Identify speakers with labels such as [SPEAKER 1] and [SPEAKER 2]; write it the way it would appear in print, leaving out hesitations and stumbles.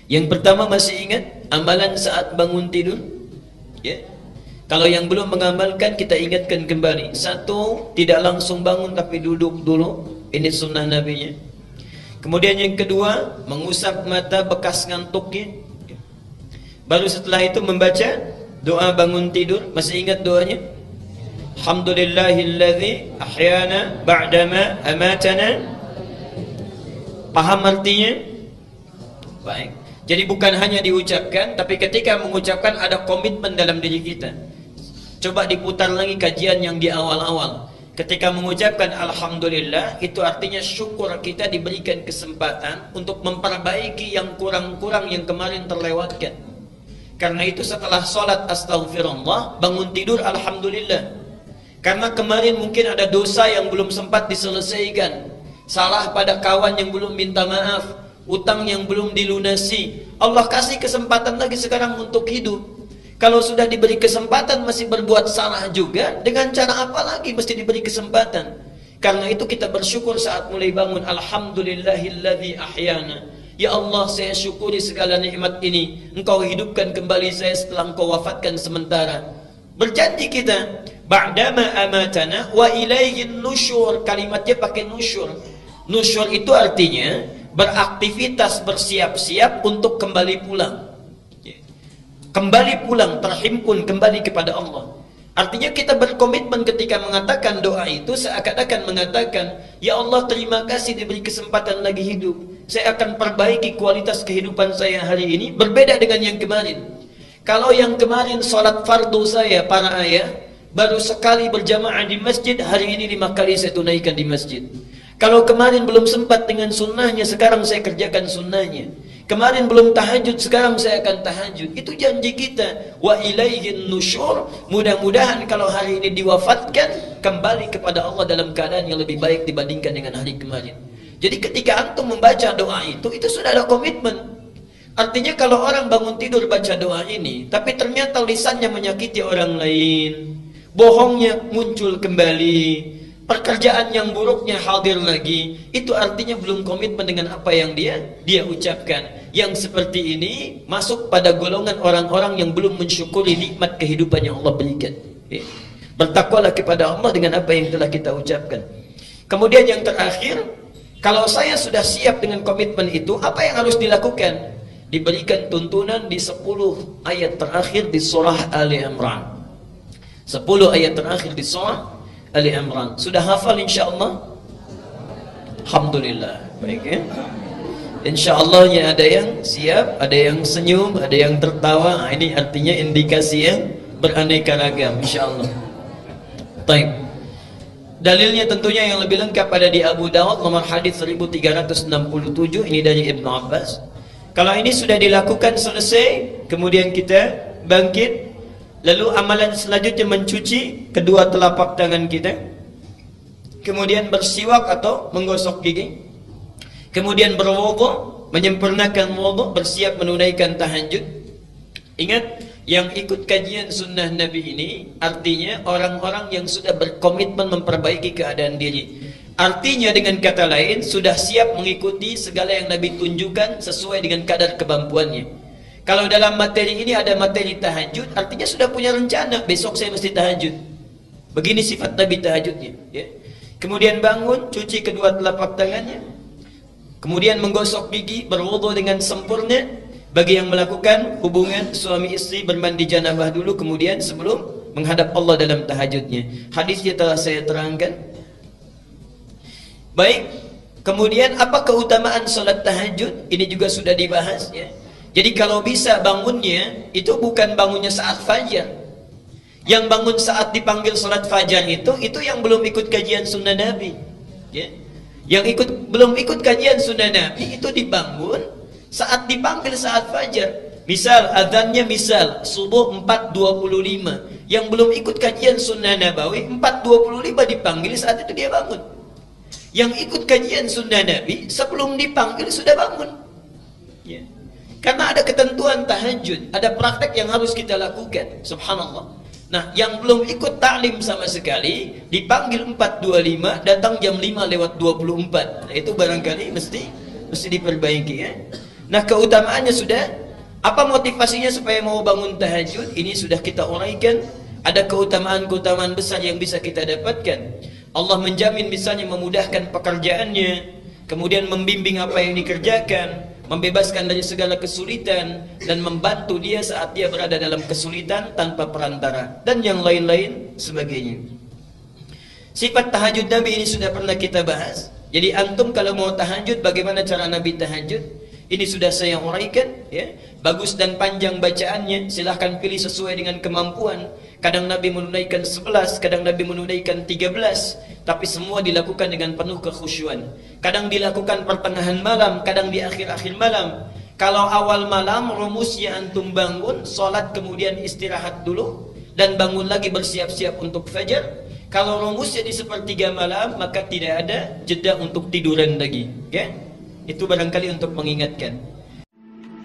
[SPEAKER 1] Yang pertama, masih ingat amalan saat bangun tidur? Ya. Kalau yang belum mengamalkan, kita ingatkan kembali. Satu, tidak langsung bangun tapi duduk dulu. Ini sunnah Nabi-nya. Kemudian yang kedua, mengusap mata bekas ngantuknya. Baru setelah itu membaca doa bangun tidur. Masih ingat doanya? Alhamdulillahilladzi ahyana ba'dama amatana. Paham artinya? Baik. Jadi bukan hanya diucapkan, tapi ketika mengucapkan ada komitmen dalam diri kita. Coba diputar lagi kajian yang di awal-awal. Ketika mengucapkan Alhamdulillah, itu artinya syukur kita diberikan kesempatan untuk memperbaiki yang kurang-kurang yang kemarin terlewatkan. Karena itu setelah sholat astaghfirullah, bangun tidur Alhamdulillah. Karena kemarin mungkin ada dosa yang belum sempat diselesaikan, salah pada kawan yang belum minta maaf, utang yang belum dilunasi. Allah kasih kesempatan lagi sekarang untuk hidup. Kalau sudah diberi kesempatan masih berbuat salah juga, dengan cara apa lagi mesti diberi kesempatan? Karena itu kita bersyukur saat mulai bangun. Alhamdulillahilladzi ahyana. Ya Allah, saya syukuri segala nikmat ini. Engkau hidupkan kembali saya setelah Engkau wafatkan sementara. Berjanji kita, ba'dama amatana wa ilaihin nusyur. Kalimatnya pakai nusyur. Nusyur itu artinya beraktivitas, bersiap-siap untuk kembali pulang. Kembali pulang, terhimpun kembali kepada Allah. Artinya kita berkomitmen ketika mengatakan doa itu, seakan-akan mengatakan, ya Allah, terima kasih diberi kesempatan lagi hidup. Saya akan perbaiki kualitas kehidupan saya hari ini, berbeda dengan yang kemarin. Kalau yang kemarin sholat fardu saya, para ayah, baru sekali berjamaah di masjid, hari ini 5 kali saya tunaikan di masjid. Kalau kemarin belum sempat dengan sunnahnya, sekarang saya kerjakan sunnahnya. Kemarin belum tahajud, sekarang saya akan tahajud. Itu janji kita. Wa ilaihin nusyur. Mudah-mudahan kalau hari ini diwafatkan, kembali kepada Allah dalam keadaan yang lebih baik dibandingkan dengan hari kemarin. Jadi ketika antum membaca doa itu sudah ada komitmen. Artinya kalau orang bangun tidur baca doa ini, tapi ternyata lisannya menyakiti orang lain, bohongnya muncul kembali, pekerjaan yang buruknya hadir lagi, itu artinya belum komitmen dengan apa yang dia ucapkan. Yang seperti ini masuk pada golongan orang-orang yang belum mensyukuri nikmat kehidupan yang Allah berikan. Bertakwalah kepada Allah dengan apa yang telah kita ucapkan. Kemudian yang terakhir, kalau saya sudah siap dengan komitmen itu, apa yang harus dilakukan? Diberikan tuntunan di 10 ayat terakhir di surah Ali Imran. 10 ayat terakhir di surah Ali Imran. Sudah hafal insyaallah? Alhamdulillah. Baik ya. Insyaallah ya, ada yang siap, ada yang senyum, ada yang tertawa. Ini artinya indikasi yang beraneka ragam insyaallah. Baik. Dalilnya tentunya yang lebih lengkap ada di Abu Dawud nomor hadis 1367, ini dari Ibnu Abbas. Kalau ini sudah dilakukan selesai, kemudian kita bangkit. Lalu amalan selanjutnya mencuci kedua telapak tangan kita, kemudian bersiwak atau menggosok gigi, kemudian berwudu, menyempurnakan wudu, bersiap menunaikan tahajud. Ingat, yang ikut kajian sunnah Nabi ini artinya orang-orang yang sudah berkomitmen memperbaiki keadaan diri. Artinya dengan kata lain, sudah siap mengikuti segala yang Nabi tunjukkan sesuai dengan kadar kemampuannya. Kalau dalam materi ini ada materi tahajud, artinya sudah punya rencana, besok saya mesti tahajud. Begini sifat Nabi tahajudnya. Ya. Kemudian bangun, cuci kedua telapak tangannya, kemudian menggosok gigi, berwudu dengan sempurna. Bagi yang melakukan hubungan suami istri, bermandi janabah dulu, kemudian sebelum menghadap Allah dalam tahajudnya. Hadisnya telah saya terangkan. Baik, kemudian apa keutamaan sholat tahajud? Ini juga sudah dibahas ya. Jadi kalau bisa bangunnya itu bukan bangunnya saat fajar. Yang bangun saat dipanggil sholat fajar itu yang belum ikut kajian sunnah Nabi. Ya. Yang belum ikut kajian sunnah Nabi itu dibangun saat dipanggil saat fajar. Misal adzannya subuh 4.25. Yang belum ikut kajian sunnah Nabawi 4.25 dipanggil, saat itu dia bangun. Yang ikut kajian sunnah Nabi sebelum dipanggil sudah bangun. Ya. Karena ada ketentuan tahajud, ada praktek yang harus kita lakukan. Subhanallah. Nah, yang belum ikut taklim sama sekali, dipanggil 4.25, datang jam 5 lewat 24. Nah, itu barangkali mesti diperbaiki ya. Nah, keutamaannya sudah. Apa motivasinya supaya mau bangun tahajud? Ini sudah kita uraikan. Ada keutamaan-keutamaan besar yang bisa kita dapatkan. Allah menjamin misalnya memudahkan pekerjaannya, kemudian membimbing apa yang dikerjakan, membebaskan dari segala kesulitan, dan membantu dia saat dia berada dalam kesulitan tanpa perantara, dan yang lain-lain sebagainya. Sifat tahajud Nabi ini sudah pernah kita bahas. Jadi antum kalau mau tahajud, bagaimana cara Nabi tahajud? Ini sudah saya uraikan, ya. Bagus dan panjang bacaannya, silahkan pilih sesuai dengan kemampuan. Kadang Nabi menunaikan 11, kadang Nabi menunaikan 13, tapi semua dilakukan dengan penuh kekhusyuan. Kadang dilakukan pertengahan malam, kadang di akhir-akhir malam. Kalau awal malam, rumusnya antum bangun, sholat kemudian istirahat dulu, dan bangun lagi bersiap-siap untuk fajar. Kalau rumusnya di sepertiga malam, maka tidak ada jeda untuk tiduran lagi, ya. Itu barangkali untuk mengingatkan.